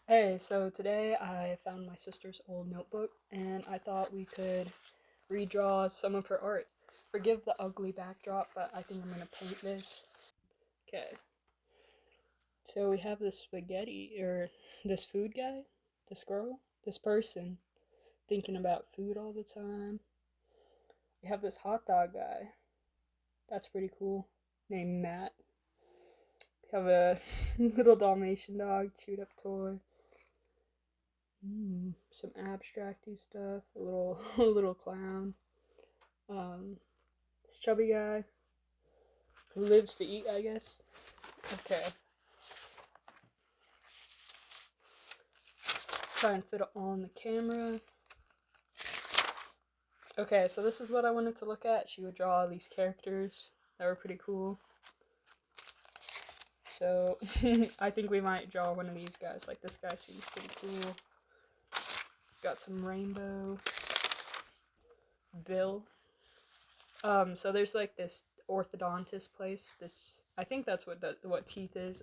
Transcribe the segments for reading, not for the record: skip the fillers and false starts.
Hey, so today I found my sister's old notebook and I thought we could redraw some of her art. Forgive the ugly backdrop, but I think I'm gonna paint this. Okay, so we have this spaghetti, or this food guy, this girl, this person thinking about food all the time. We have this hot dog guy, that's pretty cool, named Matt. We have a little Dalmatian dog, chewed up toy. Some abstracty stuff, a little a little clown. Um, this chubby guy who lives to eat, I guess. Okay, try and fit it all on the camera. Okay, so this is what I wanted to look at. She would draw these characters that were pretty cool. So I think we might draw one of these guys. Like this guy seems pretty cool. Got some rainbow. Bill. So there's like this orthodontist place. This I think that's what teeth is.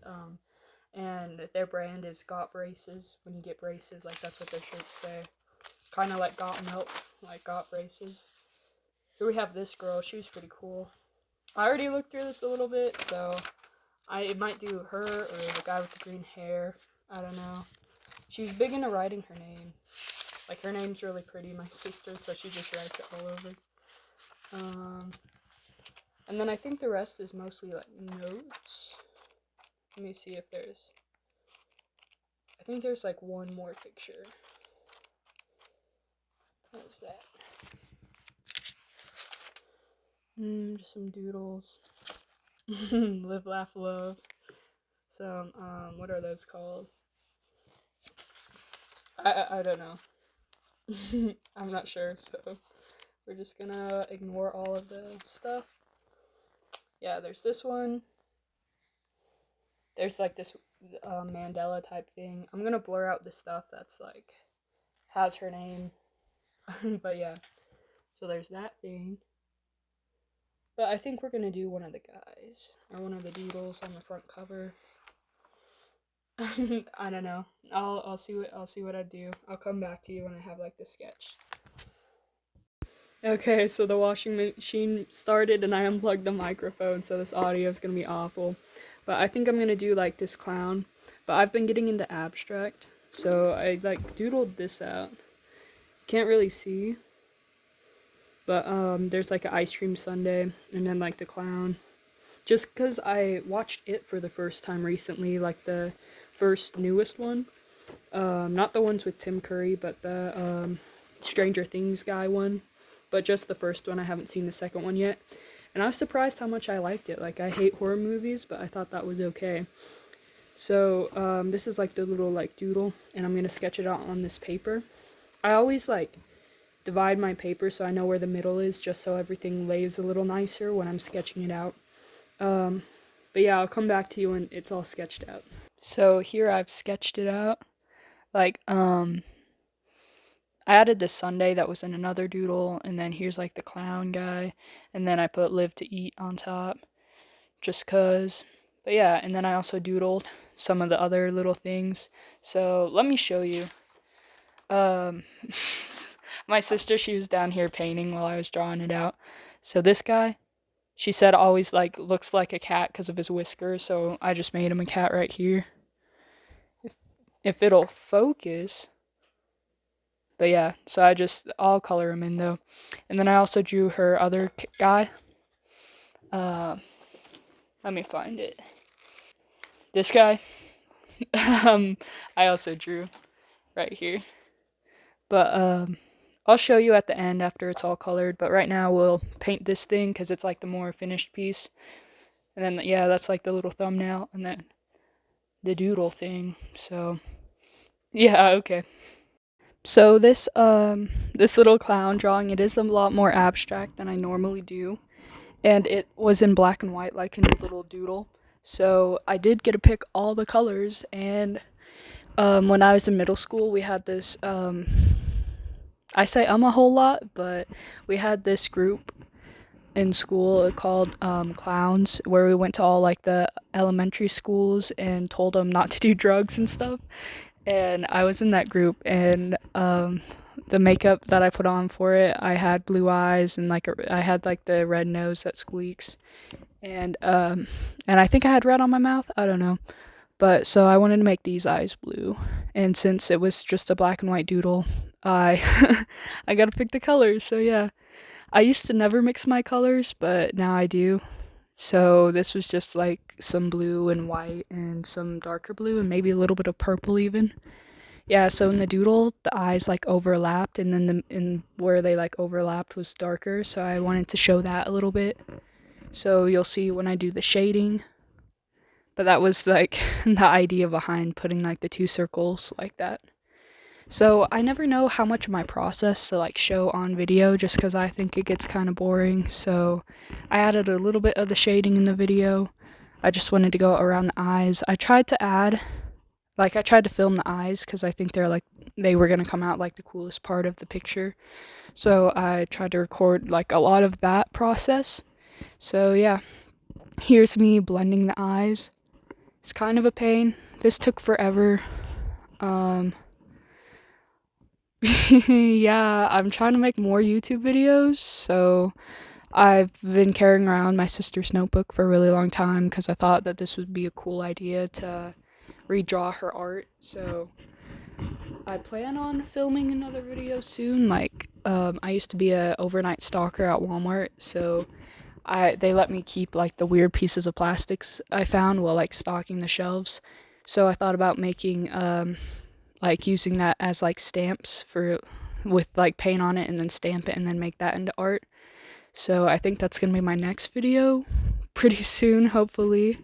And their brand is Got Braces. When you get braces, like that's what their shirts say. Kind of like Got Milk, like Got Braces. Here we have this girl. She was pretty cool. I already looked through this a little bit, so I might do her or the guy with the green hair. I don't know. She was big into writing her name. Like her name's really pretty, my sister, so she just writes it all over. And then I think the rest is mostly like notes. Let me see if there's. I think there's like one more picture. What is that? Just some doodles. Live, laugh, love. Some, what are those called? I don't know. I'm not sure, so we're just gonna ignore all of the stuff. Yeah, there's this one. There's like this Mandela type thing. I'm gonna blur out the stuff that's like has her name. But yeah, so there's that thing. But I think we're gonna do one of the guys or one of the doodles on the front cover. I don't know. I'll see what I do. I'll come back to you when I have like the sketch. Okay, so the washing machine started and I unplugged the microphone, so this audio is gonna be awful. But I think I'm gonna do like this clown. But I've been getting into abstract, so I like doodled this out. Can't really see, but there's like an ice cream sundae and then like the clown. Just because I watched it for the first time recently, like the first newest one. Not the ones with Tim Curry, but the Stranger Things guy one. But just the first one. I haven't seen the second one yet. And I was surprised how much I liked it. Like, I hate horror movies, but I thought that was okay. So, this is like the little like doodle, and I'm going to sketch it out on this paper. I always like divide my paper so I know where the middle is, just so everything lays a little nicer when I'm sketching it out. But yeah, I'll come back to you when it's all sketched out. So here I've sketched it out. Like, I added this Sunday that was in another doodle, and then here's like the clown guy, and then I put live to eat on top, just cause. But yeah, and then I also doodled some of the other little things. So let me show you. Um, my sister, she was down here painting while I was drawing it out. So this guy, she said always like looks like a cat because of his whiskers, so I just made him a cat right here. If if it'll focus. But yeah, so I'll color him in though. And then I also drew her other guy. Uh, Let me find it. This guy. I also drew right here. But I'll show you at the end after it's all colored. But right now we'll paint this thing because it's like the more finished piece. And then yeah, that's like the little thumbnail, and then the doodle thing. So yeah, okay. So this little clown drawing, it is a lot more abstract than I normally do, and it was in black and white like in a little doodle. So I did get to pick all the colors, and when I was in middle school, we had this I say a whole lot, but we had this group in school called Clowns, where we went to all like the elementary schools and told them not to do drugs and stuff. and I was in that group, and the makeup that I put on for it, I had blue eyes and like I had like the red nose that squeaks, and I think I had red on my mouth. I don't know, but so I wanted to make these eyes blue, and since it was just a black and white doodle, I I gotta pick the colors. So yeah, I used to never mix my colors, but now I do. So this was just like some blue and white and some darker blue and maybe a little bit of purple even. Yeah, so in the doodle, the eyes like overlapped, and then in where they like overlapped was darker, so I wanted to show that a little bit. So you'll see when I do the shading. But that was like the idea behind putting like the two circles like that. So I never know how much of my process to like show on video just because I think it gets kind of boring. So I added a little bit of the shading in the video. I just wanted to go around the eyes. I tried to film the eyes because I think they were gonna come out like the coolest part of the picture. So I tried to record like a lot of that process. So yeah, here's me blending the eyes. It's kind of a pain. This took forever. Um, yeah, I'm trying to make more YouTube videos, so I've been carrying around my sister's notebook for a really long time because I thought that this would be a cool idea to redraw her art. So I plan on filming another video soon. I used to be a overnight stalker at Walmart, so they let me keep like the weird pieces of plastics I found while like stocking the shelves. So I thought about making like using that as like stamps for with like paint on it and then stamp it and then make that into art. So I think that's gonna be my next video pretty soon, hopefully.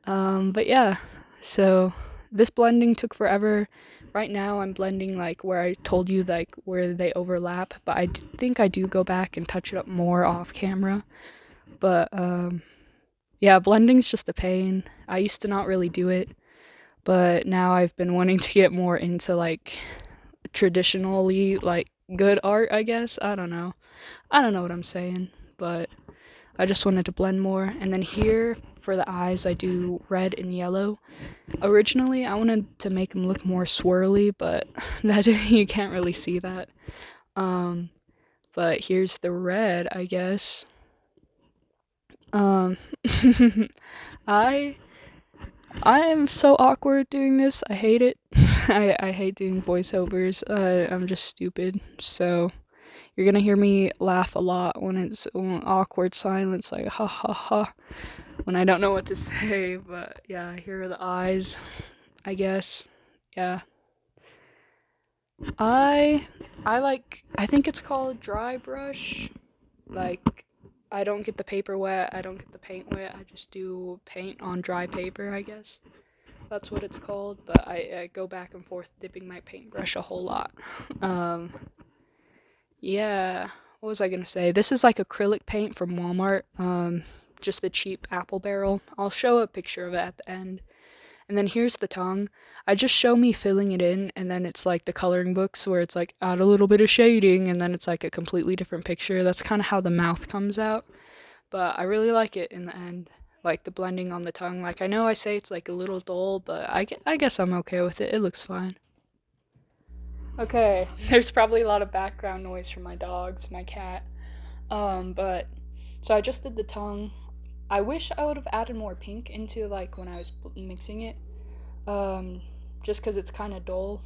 But yeah, so this blending took forever. Right now I'm blending like where I told you like where they overlap, but I think I do go back and touch it up more off camera. But yeah, blending's just a pain. I used to not really do it, but now I've been wanting to get more into like traditionally like good art, I guess. I don't know. I don't know what I'm saying, but I just wanted to blend more. And then here for the eyes, I do red and yellow. Originally, I wanted to make them look more swirly, but that you can't really see that. Um, but here's the red, I guess. Um, I I am so awkward doing this. I hate it. I hate doing voiceovers. I'm just stupid. So you're gonna hear me laugh a lot when it's awkward silence, like ha ha ha, when I don't know what to say. But yeah, here are the eyes, I guess. Yeah. I I think it's called dry brush. Like I don't get the paper wet, I don't get the paint wet, I just do paint on dry paper, I guess. That's what it's called, but I go back and forth dipping my paintbrush a whole lot. Um, yeah, what was I gonna say? This is like acrylic paint from Walmart, just the cheap apple barrel. I'll show a picture of it at the end. And then here's the tongue. I just show me filling it in, and then it's like the coloring books where it's like add a little bit of shading, and then it's like a completely different picture. That's kind of how the mouth comes out. But I really like it in the end, like the blending on the tongue. Like I know I say it's like a little dull, but I guess I'm okay with it. It looks fine. Okay, there's probably a lot of background noise from my dogs, my cat. But so I just did the tongue. I wish I would have added more pink into like when I was mixing it. Um, just because it's kind of dull.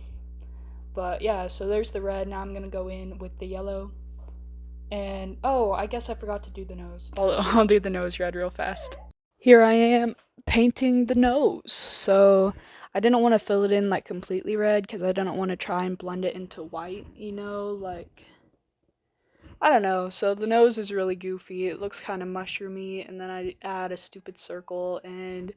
But yeah, so there's the red. Now I'm gonna go in with the yellow. And oh, I guess I forgot to do the nose. I'll do the nose red real fast. Here I am painting the nose. So I didn't want to fill it in like completely red because I didn't want to try and blend it into white, like I don't know. So the nose is really goofy. It looks kind of mushroomy, and then I add a stupid circle, and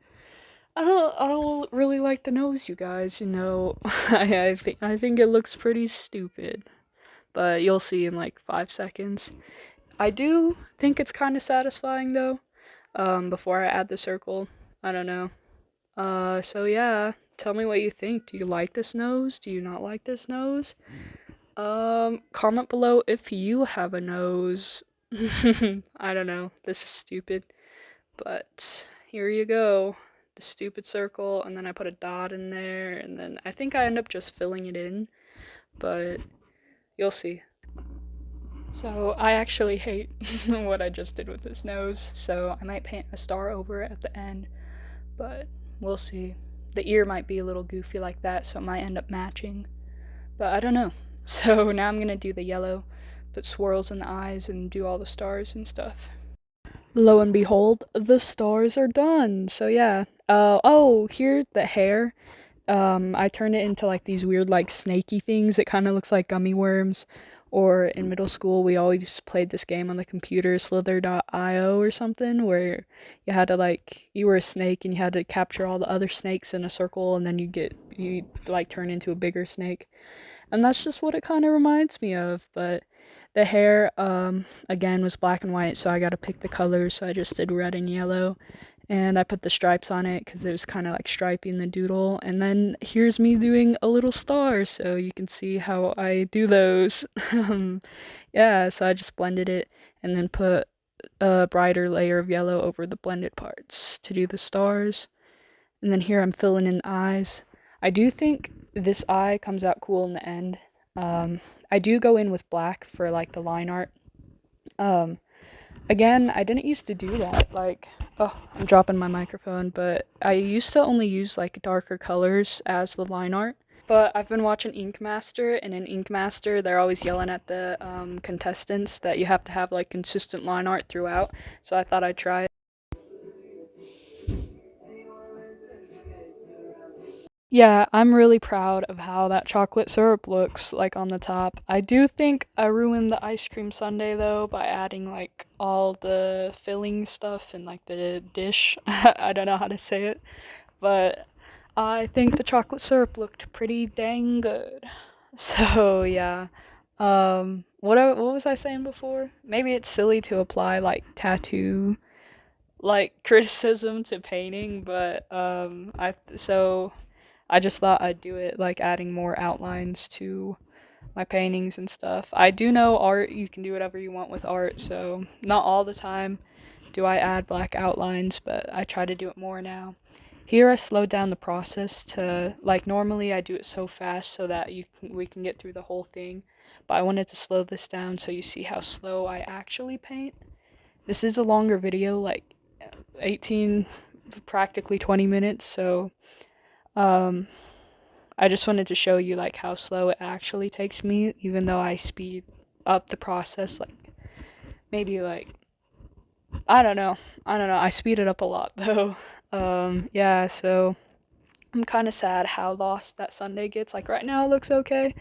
I don't really like the nose, you guys. I think it looks pretty stupid, but you'll see in like 5 seconds. I do think it's kind of satisfying though. Before I add the circle, I don't know. So yeah, tell me what you think. Do you like this nose? Do you not like this nose? Comment below if you have a nose. I don't know. This is stupid. But here you go. the stupid circle, and then I put a dot in there, and then I think I end up just filling it in, but you'll see. So I actually hate what I just did with this nose, so I might paint a star over it at the end, but we'll see. The ear might be a little goofy like that, so it might end up matching, but I don't know. So now I'm gonna do the yellow, put swirls in the eyes, and do all the stars and stuff. Lo and behold, the stars are done. So yeah. Oh, here the hair. I turned it into like these weird like snaky things. It kind of looks like gummy worms. Or in middle school, we always played this game on the computer, Slither.io or something, where you had to like you were a snake and you had to capture all the other snakes in a circle, and then you like turn into a bigger snake. And that's just what it kind of reminds me of. But the hair, again, was black and white, so I got to pick the colors. So I just did red and yellow, and I put the stripes on it because it was kind of like stripy in the doodle. And then here's me doing a little star, so you can see how I do those. Yeah, so I just blended it and then put a brighter layer of yellow over the blended parts to do the stars. And then here I'm filling in the eyes. I do think this eye comes out cool in the end. I do go in with black for like the line art. Um, Again, I didn't used to do that. Like, oh, I'm dropping my microphone, but I used to only use like darker colors as the line art. But I've been watching Ink Master, and in Ink Master, they're always yelling at the contestants that you have to have like consistent line art throughout. So I thought I'd try it. Yeah, I'm really proud of how that chocolate syrup looks like on the top. I do think I ruined the ice cream sundae though by adding like all the filling stuff in like the dish. I don't know how to say it, but I think the chocolate syrup looked pretty dang good. So, yeah. What was I saying before? Maybe it's silly to apply like tattoo like criticism to painting, but I just thought I'd do it, like adding more outlines to my paintings and stuff. I do know art, you can do whatever you want with art, so not all the time do I add black outlines, but I try to do it more now. Here I slowed down the process to, like, normally I do it so fast so that we can get through the whole thing, but I wanted to slow this down so you see how slow I actually paint. This is a longer video, like 18, practically 20 minutes, so um, I just wanted to show you like how slow it actually takes me, even though I speed up the process like maybe like I don't know. I speed it up a lot though. Yeah, so I'm kind of sad how lost that Sunday gets. Like right now it looks okay,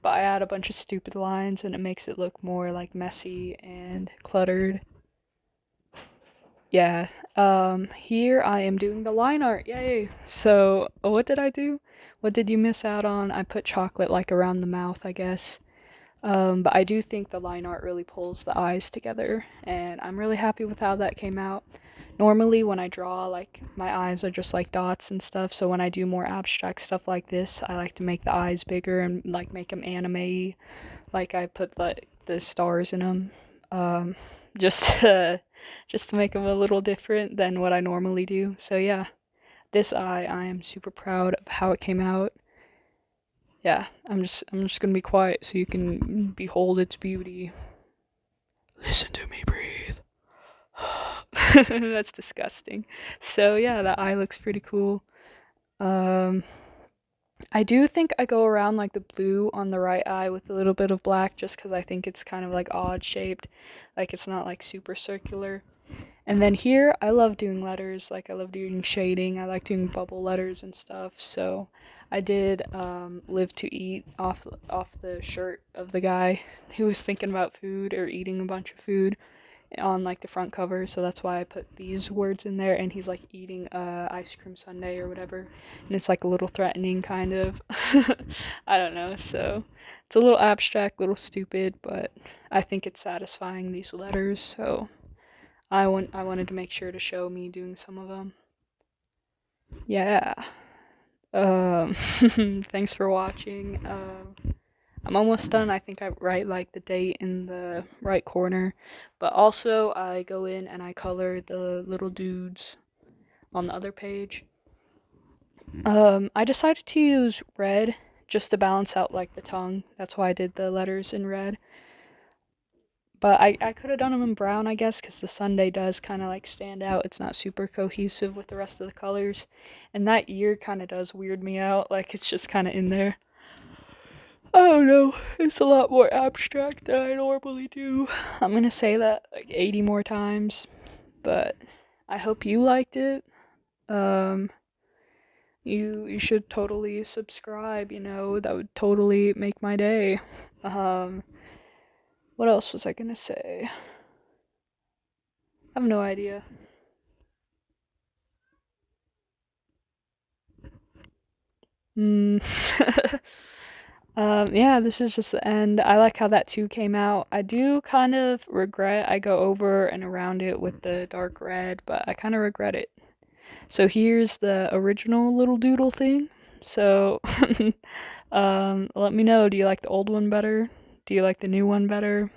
but I add a bunch of stupid lines and it makes it look more like messy and cluttered. Yeah. Here I am doing the line art. Yay. So, what did I do? What did you miss out on? I put chocolate like around the mouth, I guess. But I do think the line art really pulls the eyes together, and I'm really happy with how that came out. Normally, when I draw, like, my eyes are just like dots and stuff, so when I do more abstract stuff like this, I like to make the eyes bigger and, like, make them anime. Like, I put, like, the stars in them, um, just to, just to make them a little different than what I normally do. So, yeah, this eye, I am super proud of how it came out. Yeah, I'm just gonna be quiet so you can behold its beauty. Listen to me breathe. That's disgusting. So yeah, that eye looks pretty cool. Um, I do think I go around like the blue on the right eye with a little bit of black just because I think it's kind of like odd shaped. Like it's not like super circular. And then here, I love doing letters. Like I love doing shading. I like doing bubble letters and stuff. So I did live to eat off the shirt of the guy who was thinking about food or eating a bunch of food on like the front cover. So that's why I put these words in there. And he's like eating ice cream sundae or whatever, and it's like a little threatening kind of. I don't know. So it's a little abstract, little stupid, but I think it's satisfying these letters. So. I wanted to make sure to show me doing some of them. Yeah. Thanks for watching. I'm almost done. I think I write like the date in the right corner, but also I go in and I color the little dudes on the other page. I decided to use red just to balance out like the tongue. That's why I did the letters in red. But I could have done them in brown, I guess, because the Sunday does kind of like stand out. It's not super cohesive with the rest of the colors. And that ear kind of does weird me out. Like it's just kind of in there. I don't know. It's a lot more abstract than I normally do. I'm gonna say that like 80 more times. But I hope you liked it. Um, you should totally subscribe, that would totally make my day. Um, what else was I gonna say? I have no idea. Hmm. Yeah, this is just the end. I like how that 2 came out. I do kind of regret I go over and around it with the dark red, but I kind of regret it. So here's the original little doodle thing. So, let me know. Do you like the old one better? Do you like the new one better?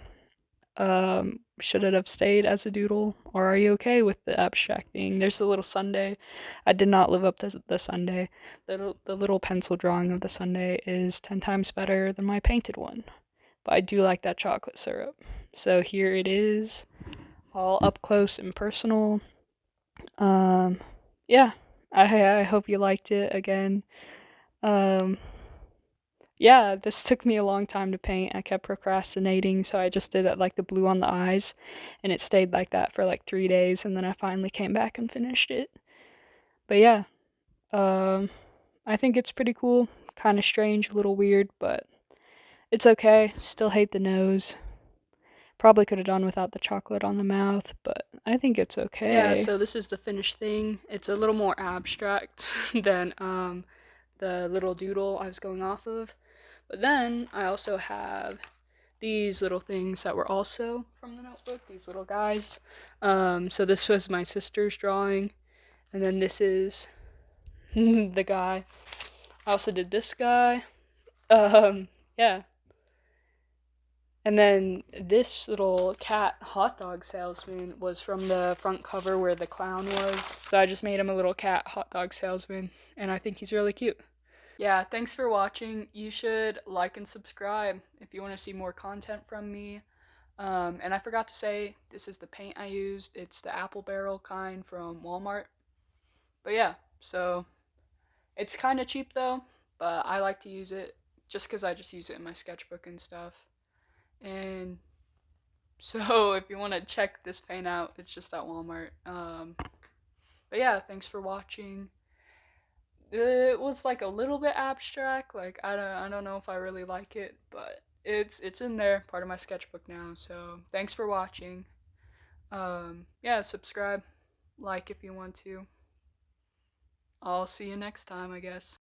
Should it have stayed as a doodle? Or are you okay with the abstract thing? There's the little sundae. I did not live up to the sundae. The little pencil drawing of the sundae is 10 times better than my painted one. But I do like that chocolate syrup. So here it is, all up close and personal. Um, yeah, I hope you liked it again. Um, yeah, this took me a long time to paint. I kept procrastinating, so I just did it like the blue on the eyes, and it stayed like that for like 3 days, and then I finally came back and finished it. But yeah, um, I think it's pretty cool. Kind of strange, a little weird, but it's okay. Still hate the nose. Probably could have done without the chocolate on the mouth, but I think it's okay. Yeah, so this is the finished thing. It's a little more abstract than the little doodle I was going off of. But then I also have these little things that were also from the notebook, these little guys. So this was my sister's drawing, and then this is the guy. I also did this guy. Yeah. And then this little cat hot dog salesman was from the front cover where the clown was. So I just made him a little cat hot dog salesman, and I think he's really cute. Yeah, thanks for watching. You should like and subscribe if you want to see more content from me. And I forgot to say, this is the paint I used. It's the apple barrel kind from Walmart. But yeah, so it's kind of cheap though, but I like to use it just because I just use it in my sketchbook and stuff. And so if you want to check this paint out, it's just at Walmart. But yeah, thanks for watching. It was like a little bit abstract. Like I don't know if I really like it, but it's in there, part of my sketchbook now. So thanks for watching. Yeah, subscribe, like if you want to. I'll see you next time, I guess.